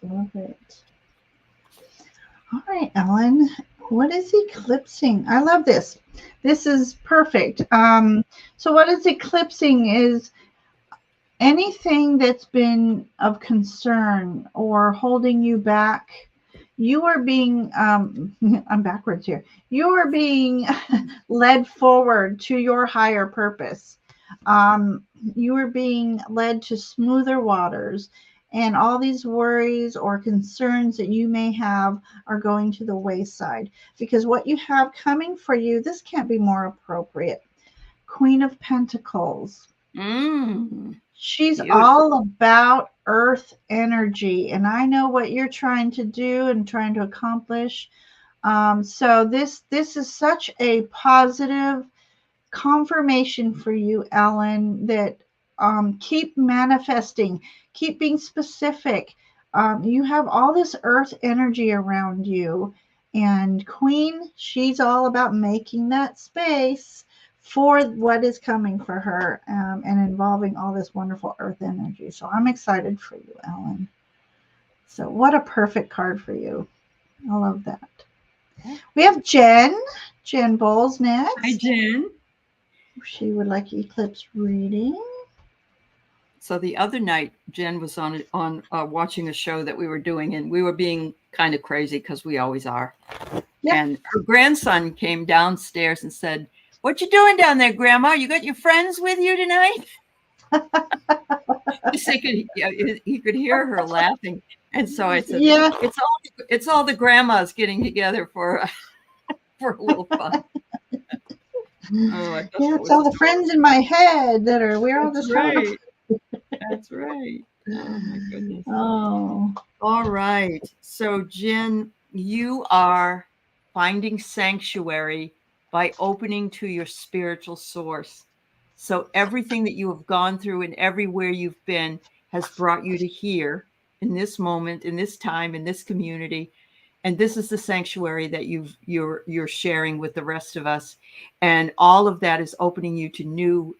All right, Ellen. What is eclipsing? I love this. This is perfect. So what is eclipsing is anything that's been of concern or holding you back. You are being, I'm backwards here. You are being led forward to your higher purpose. You are being led to smoother waters, and all these worries or concerns that you may have are going to the wayside, because what you have coming for you, this can't be more appropriate. Queen of Pentacles. She's beautiful. All about earth energy, and I know what you're trying to do and trying to accomplish. So this is such a positive confirmation for you, Ellen, that keep manifesting, keep being specific. You have all this earth energy around you. And Queen, she's all about making that space for what is coming for her, and involving all this wonderful earth energy. So I'm excited for you, Ellen. So what a perfect card for you. I love that. We have Jen Bowles next. Hi, Jen. She would like Eclipse reading. So the other night, Jen was on watching a show that we were doing, and we were being kind of crazy because we always are. Yep. And her grandson came downstairs and said, "What you doing down there, Grandma? You got your friends with you tonight?" He could hear her laughing, and so I said, "Yeah, it's all the grandmas getting together for a little fun." It's all the friends in my head that are. We're all just right. That's right. Oh my goodness. Oh. All right. So Jen, you are finding sanctuary by opening to your spiritual source. So everything that you have gone through and everywhere you've been has brought you to here in this moment, in this time, in this community. And this is the sanctuary that you're sharing with the rest of us. And all of that is opening you to new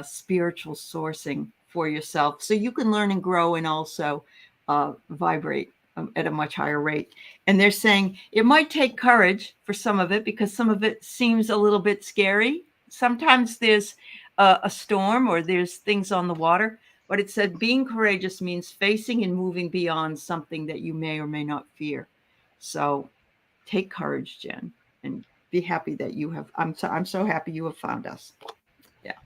spiritual sourcing for yourself, so you can learn and grow and also vibrate at a much higher rate. And they're saying it might take courage for some of it, because some of it seems a little bit scary. Sometimes there's a storm or there's things on the water, but it said being courageous means facing and moving beyond something that you may or may not fear. So take courage, Jen, and be happy that you have. I'm so happy you have found us. Yeah.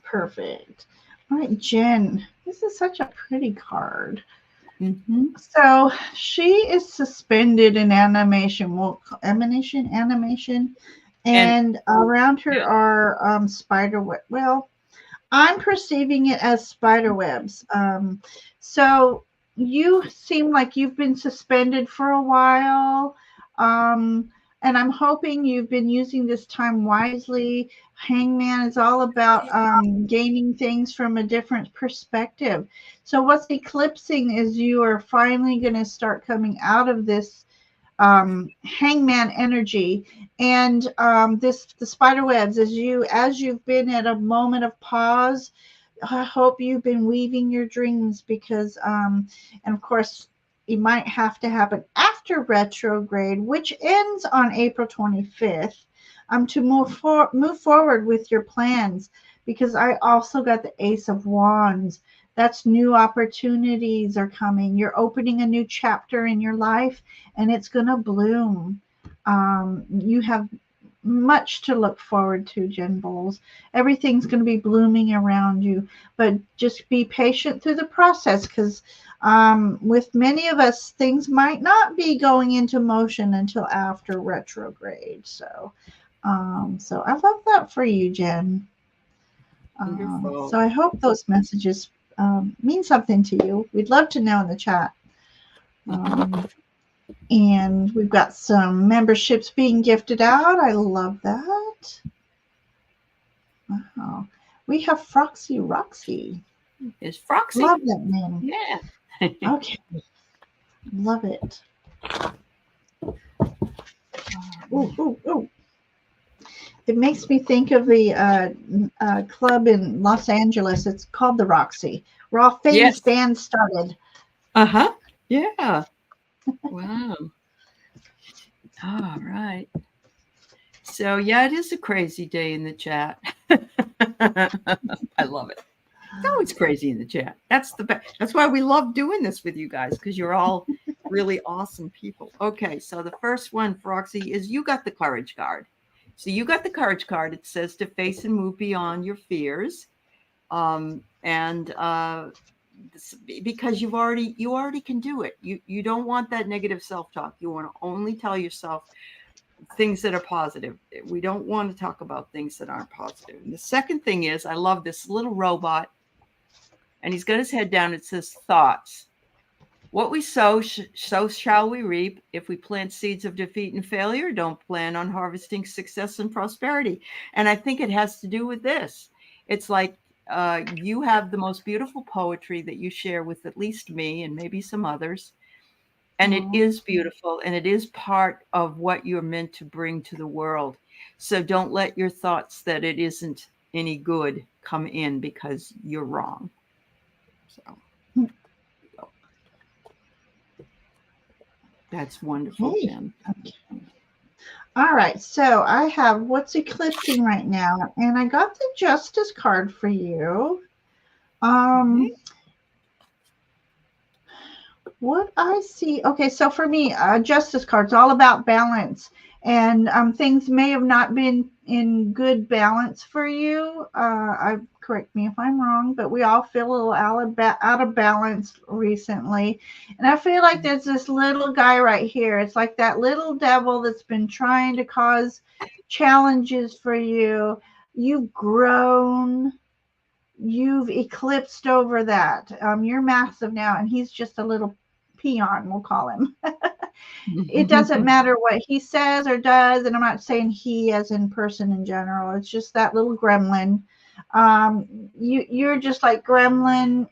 Perfect. All right, Jen, this is such a pretty card. Mm-hmm. So she is suspended in animation, and around her are spider web. Well, I'm perceiving it as spider webs. So you seem like you've been suspended for a while. And I'm hoping you've been using this time wisely. Hangman is all about gaining things from a different perspective. So what's eclipsing is you are finally going to start coming out of this hangman energy, and the spider webs, as you've been at a moment of pause. I hope you've been weaving your dreams, because and of course it might have to happen after retrograde, which ends on April 25th, to move forward with your plans, because I also got the Ace of Wands. That's new opportunities are coming. You're opening a new chapter in your life, and it's going to bloom. You have much to look forward to, Jen Bowles. Everything's going to be blooming around you, but just be patient through the process, because with many of us, things might not be going into motion until after retrograde. So I love that for you, Jen. So I hope those messages mean something to you. We'd love to know in the chat. And we've got some memberships being gifted out. I love that. Wow. We have Froxy Roxy. It's Froxy. Love that name. Yeah. Okay. Love it. Ooh. It makes me think of the club in Los Angeles. It's called the Roxy, where all famous bands started. Uh-huh. Yeah. Wow. All right. So yeah, it is a crazy day in the chat. I love it. It's always crazy in the chat. That's the best. That's why we love doing this with you guys, because you're all really awesome people. Okay, so the first one, Froxy, is you got the courage card. So you got the courage card. It says to face and move beyond your fears, because you already can do it. You don't want that negative self-talk. You want to only tell yourself things that are positive. We don't want to talk about things that aren't positive. And the second thing is, I love this little robot, and he's got his head down. It says thoughts. What we sow, so shall we reap. If we plant seeds of defeat and failure, don't plan on harvesting success and prosperity. And I think it has to do with this. It's like you have the most beautiful poetry that you share with at least me and maybe some others. And it is beautiful, and it is part of what you're meant to bring to the world. So don't let your thoughts that it isn't any good come in, because you're wrong. So that's wonderful, Jen. Okay. All right, so I have what's eclipsing right now, and I got the Justice card for you. What I see, okay, so for me, Justice card's all about balance, and things may have not been in good balance for you. Correct me if I'm wrong, but we all feel a little out of balance recently. And I feel like there's this little guy right here. It's like that little devil that's been trying to cause challenges for you. You've grown. You've eclipsed over that. You're massive now, and he's just a little peon, we'll call him. It doesn't matter what he says or does, and I'm not saying he as in person in general. It's just that little gremlin. You're just like, gremlin,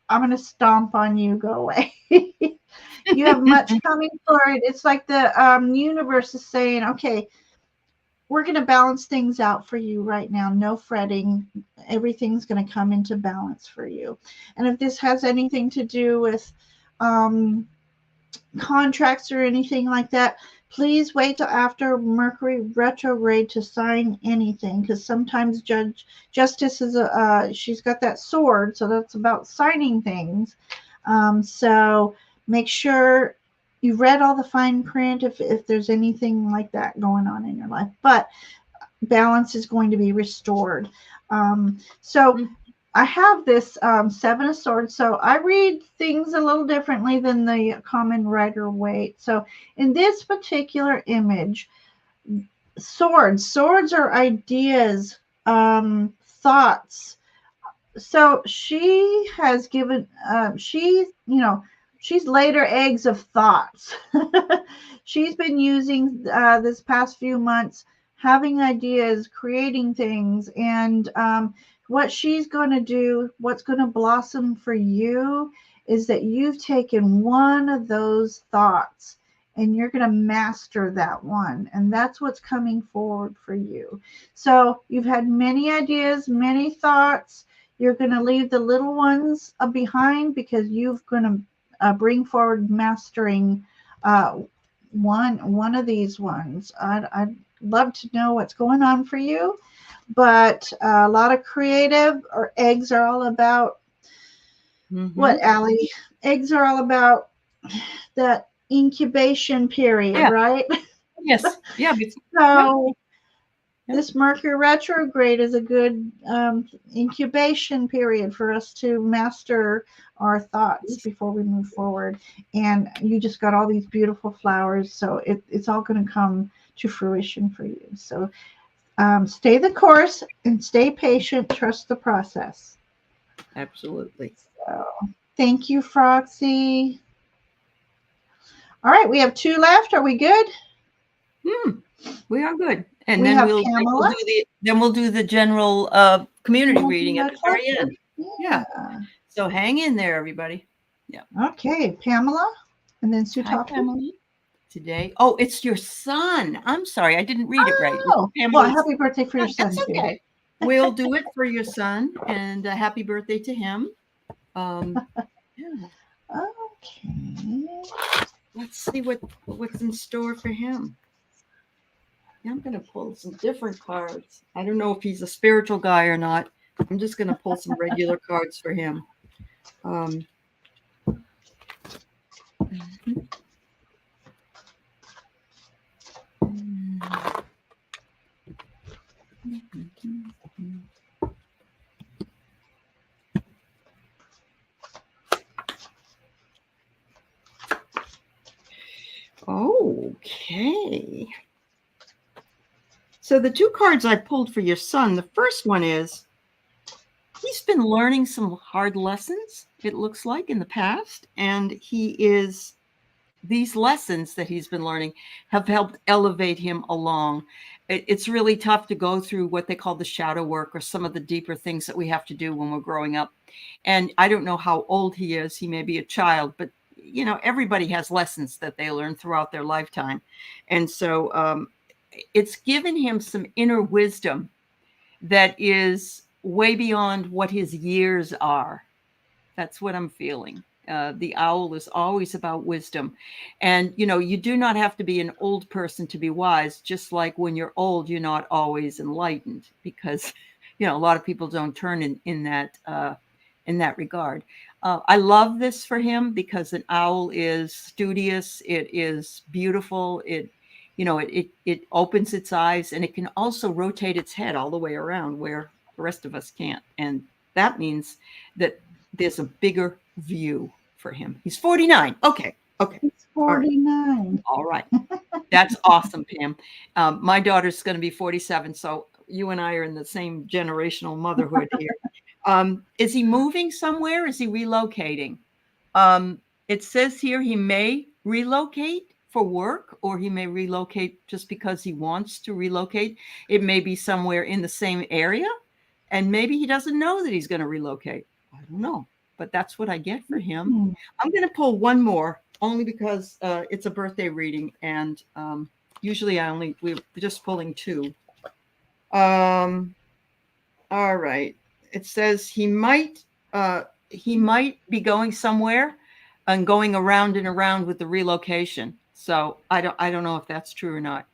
I'm going to stomp on you, go away. You have much coming for it. It's like the universe is saying, okay, we're going to balance things out for you right now. No fretting. Everything's going to come into balance for you. And if this has anything to do with contracts or anything like that, please wait till after Mercury retrograde to sign anything, because sometimes Justice is she's got that sword, so that's about signing things. So make sure you read all the fine print if there's anything like that going on in your life. But balance is going to be restored. So I have this Seven of Swords, so I read things a little differently than the common Rider-Waite. So in this particular image, swords are ideas, thoughts. So she has given, she's laid her eggs of thoughts. She's been using this past few months, having ideas, creating things, and what she's going to do, what's going to blossom for you, is that you've taken one of those thoughts and you're going to master that one. And that's what's coming forward for you. So you've had many ideas, many thoughts. You're going to leave the little ones behind, because you're going to bring forward mastering one of these ones. I'd love to know what's going on for you. But a lot of creative, or eggs are all about what, Aley? Eggs are all about that incubation period, right? Yes. Yeah. So this Mercury retrograde is a good incubation period for us to master our thoughts before we move forward. And you just got all these beautiful flowers, so it's all going to come to fruition for you. So stay the course and stay patient. Trust the process. Absolutely. So, thank you, Froxy. All right, we have 2 left. Are we good? We are good. And then we'll do the general community reading at the very end. Yeah. So hang in there, everybody. Yeah. Okay, Pamela, and then Sutapa. Today. Oh, it's your son. I'm sorry, I didn't read it right. Oh, well, happy birthday for your son. That's okay. We'll do it for your son, and happy birthday to him. Okay. Let's see what's in store for him. I'm going to pull some different cards. I don't know if he's a spiritual guy or not. I'm just going to pull some regular cards for him. Okay. So the 2 cards I pulled for your son, the first one is, he's been learning some hard lessons, it looks like, in the past, and he is these lessons that he's been learning have helped elevate him along. It's really tough to go through what they call the shadow work, or some of the deeper things that we have to do when we're growing up. And I don't know how old he is. He may be a child, but you know, everybody has lessons that they learn throughout their lifetime. And so it's given him some inner wisdom that is way beyond what his years are. That's what I'm feeling. The owl is always about wisdom. And, you know, you do not have to be an old person to be wise, just like when you're old, you're not always enlightened, because, you know, a lot of people don't turn in that regard. I love this for him because an owl is studious. It is beautiful. It, you know, it opens its eyes, and it can also rotate its head all the way around where the rest of us can't. And that means that there's a bigger view for him. He's 49. Okay. He's 49. All right. That's awesome, Pam. My daughter's going to be 47, so you and I are in the same generational motherhood here. Is he moving somewhere? Is he relocating? It says here he may relocate for work, or he may relocate just because he wants to relocate. It may be somewhere in the same area, and maybe he doesn't know that he's going to relocate. I don't know, but that's what I get for him. I'm going to pull one more, only because it's a birthday reading, and usually we're just pulling two. All right. It says he might be going somewhere and going around and around with the relocation. So I don't know if that's true or not.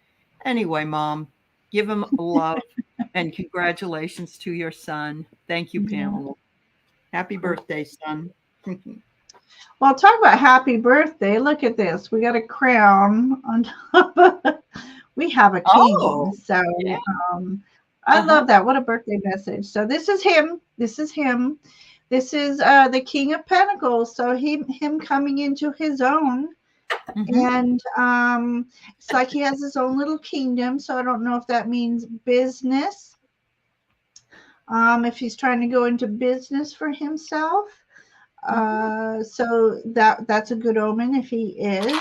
Anyway, Mom, give him love and congratulations to your son. Thank you, Pamela. Happy birthday, son. Well, talk about happy birthday. Look at this. We got a crown on top of we have a king. Oh, so yeah. I love that. What a birthday message. So this is him. This is the King of Pentacles. So him coming into his own. And it's like he has his own little kingdom. So I don't know if that means business. If he's trying to go into business for himself. So that's a good omen if he is.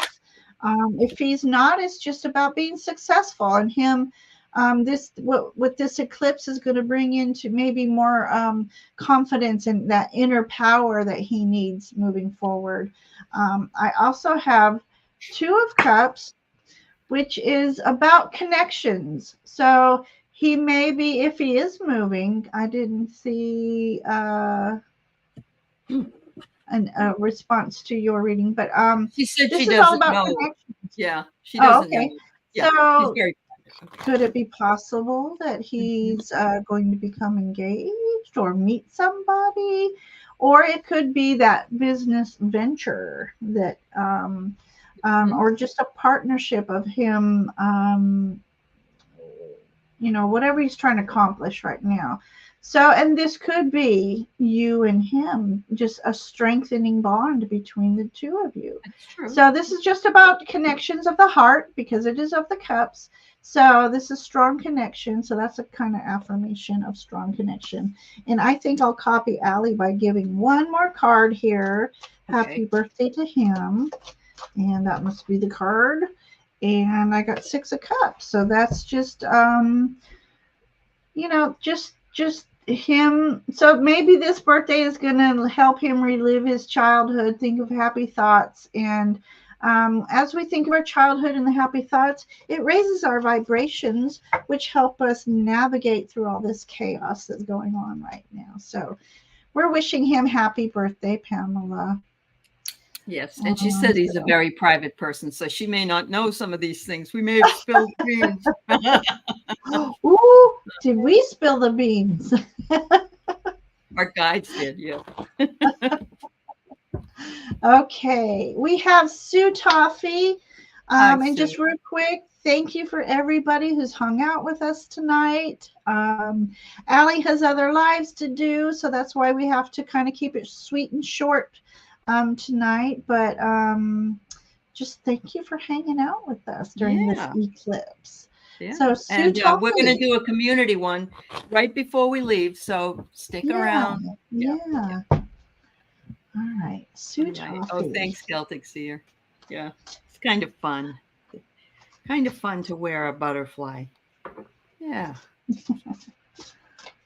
If he's not, it's just about being successful, and him. What this eclipse is going to bring into maybe more confidence and that inner power that he needs moving forward. I also have Two of Cups, which is about connections. So he may be, if he is moving, I didn't see a response to your reading, but she said this she is doesn't all about know. connections. Yeah, she doesn't know. Yeah, so could it be possible that he's going to become engaged or meet somebody, or it could be that business venture that or just a partnership of him, whatever he's trying to accomplish right now. So, and this could be you and him, just a strengthening bond between the two of you. So this is just about connections of the heart, because it is of the cups. So this is strong connection. So that's a kind of affirmation of strong connection. And I think I'll copy Aley by giving one more card here. Okay. Happy birthday to him. And that must be the card. And I got 6 of Cups. So that's just, just him. So maybe this birthday is going to help him relive his childhood, think of happy thoughts. And as we think of our childhood and the happy thoughts, it raises our vibrations, which help us navigate through all this chaos that's going on right now. So we're wishing him happy birthday, Pamela. Yes, and she said he's a very private person, so she may not know some of these things. We may have spilled beans. Ooh, did we spill the beans? Our guides did, yeah. Okay, we have Sue Toffee. And Sue. just real quick, thank you for everybody who's hung out with us tonight. Aley has other lives to do, so that's why we have to kind of keep it sweet and short tonight, but just thank you for hanging out with us during this eclipse. Yeah. So Sue Toffee, we're going to do a community one right before we leave, so stick around. Yeah. All right, Sue Toffee. Oh, thanks, Celtic Seer. Yeah. It's kind of fun. Kind of fun to wear a butterfly. Yeah.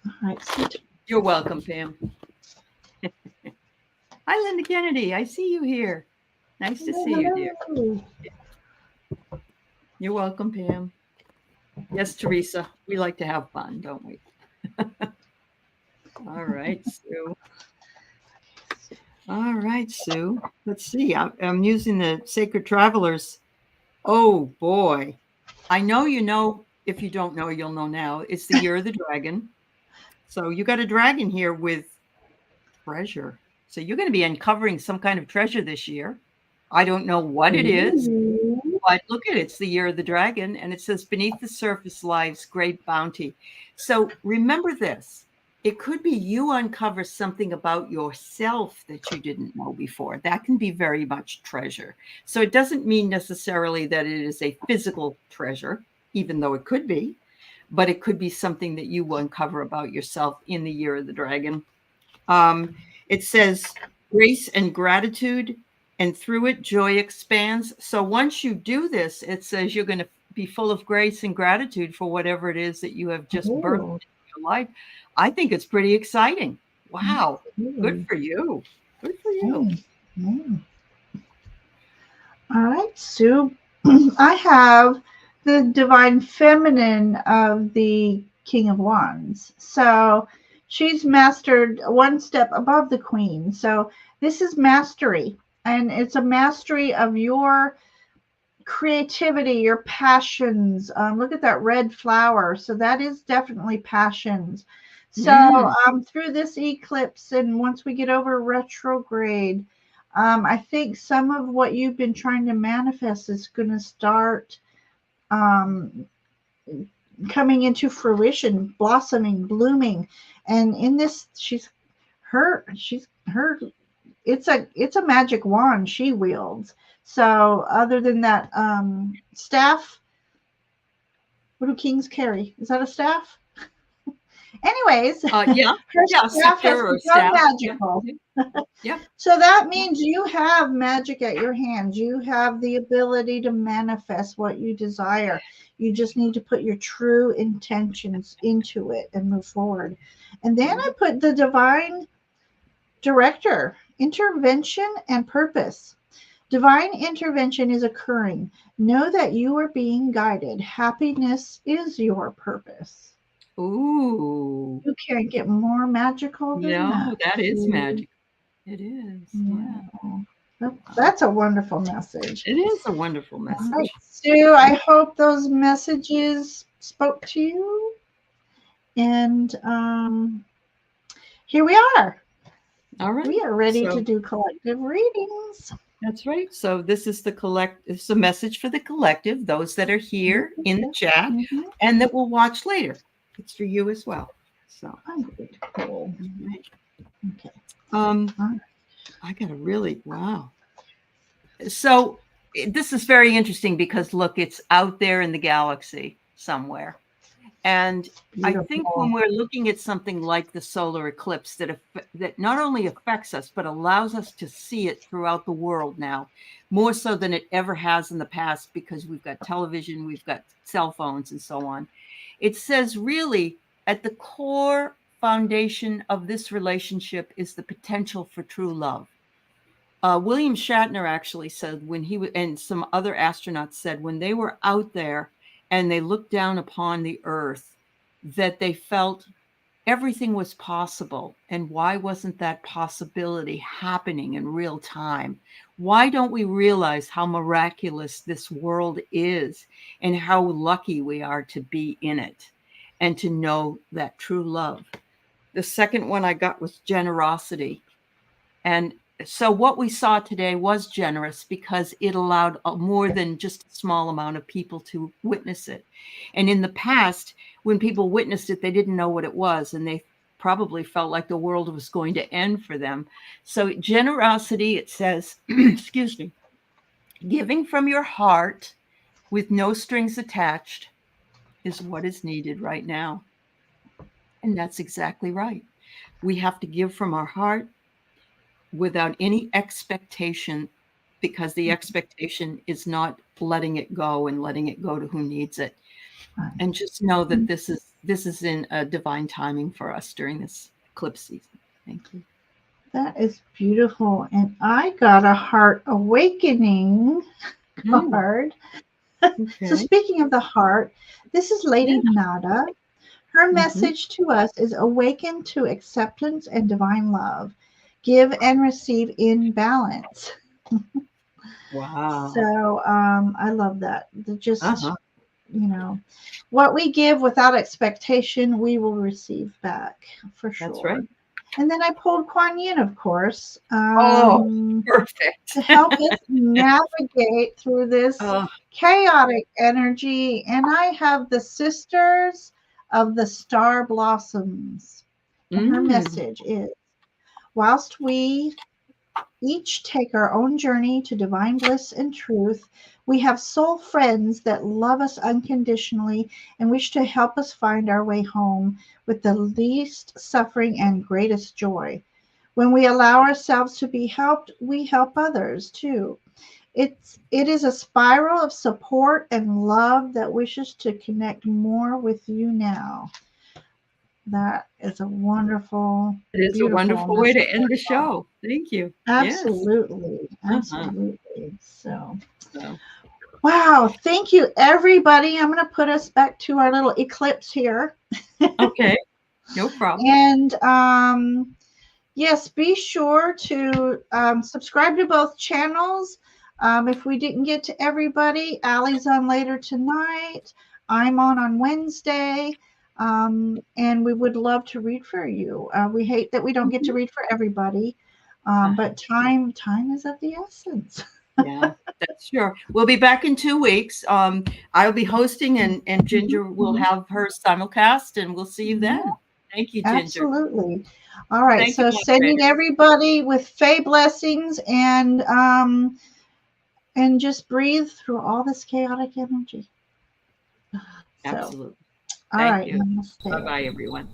All right. So You're welcome, Pam. Hi, Linda Kennedy. I see you here. Nice to see you, dear. hello. You're welcome, Pam. Yes, Teresa. We like to have fun, don't we? All right, Sue. All right, Sue. Let's see. I'm using the Sacred Travelers. Oh, boy. I know you know. If you don't know, you'll know now. It's the Year of the Dragon. So you got a dragon here with treasure. So you're going to be uncovering some kind of treasure this year. I don't know what it is, Ooh. but look at it. It's the Year of the Dragon. And it says, beneath the surface lies great bounty. So remember this. It could be you uncover something about yourself that you didn't know before. That can be very much treasure. So it doesn't mean necessarily that it is a physical treasure, even though it could be, but it could be something that you will uncover about yourself in the Year of the Dragon. It says grace and gratitude, and through it, joy expands. So once you do this, it says you're going to be full of grace and gratitude for whatever it is that you have just birthed in your life. I think it's pretty exciting. Wow. Good for you. Good for you. All right, Sue. I have the divine feminine of the King of Wands. So she's mastered one step above the Queen. So this is mastery, and it's a mastery of your creativity, your passions. Look at that red flower. So that is definitely passions. So through this eclipse, and once we get over retrograde, I think some of what you've been trying to manifest is going to start coming into fruition, blossoming, blooming. And in this, it's a magic wand she wields. So other than that staff, what do kings carry? Is that a staff? Anyways, Yeah, her staff has or become staff. magical. Yeah. So that means you have magic at your hands. You have the ability to manifest what you desire. You just need to put your true intentions into it and move forward. And then I put the divine director, intervention and purpose. Divine intervention is occurring. Know that you are being guided. Happiness is your purpose. Ooh. You can't get more magical than that. No, that is magic. It is. Yeah. That's a wonderful message. It is a wonderful message. All right, Sue, I hope those messages spoke to you. And here we are. All right. We are ready to do collective readings. That's right. So this is it's a message for the collective, those that are here in the chat and that will watch later. It's for you as well. So cool. Okay. I got a really wow. So this is very interesting because look, it's out there in the galaxy somewhere. And beautiful. I think when we're looking at something like the solar eclipse that not only affects us, but allows us to see it throughout the world now, more so than it ever has in the past, because we've got television, we've got cell phones and so on. It says really at the core foundation of this relationship is the potential for true love. William Shatner actually said and some other astronauts said when they were out there and they looked down upon the earth, that they felt everything was possible. And why wasn't that possibility happening in real time? Why don't we realize how miraculous this world is and how lucky we are to be in it and to know that true love? The second one I got was generosity. And so what we saw today was generous because it allowed more than just a small amount of people to witness it. And in the past, when people witnessed it, they didn't know what it was, and they probably felt like the world was going to end for them. So generosity, it says, excuse me, giving from your heart with no strings attached is what is needed right now. And that's exactly right. We have to give from our heart without any expectation because the expectation is not letting it go and letting it go to who needs it. Right. And just know that this is in a divine timing for us during this eclipse season. Thank you. That is beautiful. And I got a heart awakening card. Okay. So speaking of the heart, this is Lady Nada. Her message to us is awaken to acceptance and divine love. Give and receive in balance. Wow. So I love that. Just, you know, what we give without expectation, we will receive back for sure. That's right. And then I pulled Kuan Yin, of course. Perfect. To help us navigate through this chaotic energy. And I have the Sisters of the Star Blossoms. And her message is, whilst we each take our own journey to divine bliss and truth, we have soul friends that love us unconditionally and wish to help us find our way home with the least suffering and greatest joy. When we allow ourselves to be helped, we help others too. It is a spiral of support and love that wishes to connect more with you now. That is a wonderful, it is a wonderful way to end the show. Thank you. Absolutely. Yes. Absolutely. So, wow. Thank you, everybody. I'm going to put us back to our little eclipse here. Okay. No problem. And yes, be sure to subscribe to both channels. If we didn't get to everybody, Aley's on later tonight. I'm on Wednesday. And we would love to read for you. We hate that we don't get to read for everybody, but time is of the essence. Yeah, that's sure. We'll be back in 2 weeks. I'll be hosting, and Ginger will have her simulcast, and we'll see you then. Thank you, Ginger. Absolutely. All right. Thank you, sending everybody with Fae blessings, and just breathe through all this chaotic energy. Absolutely. All right. You. Bye-bye, everyone.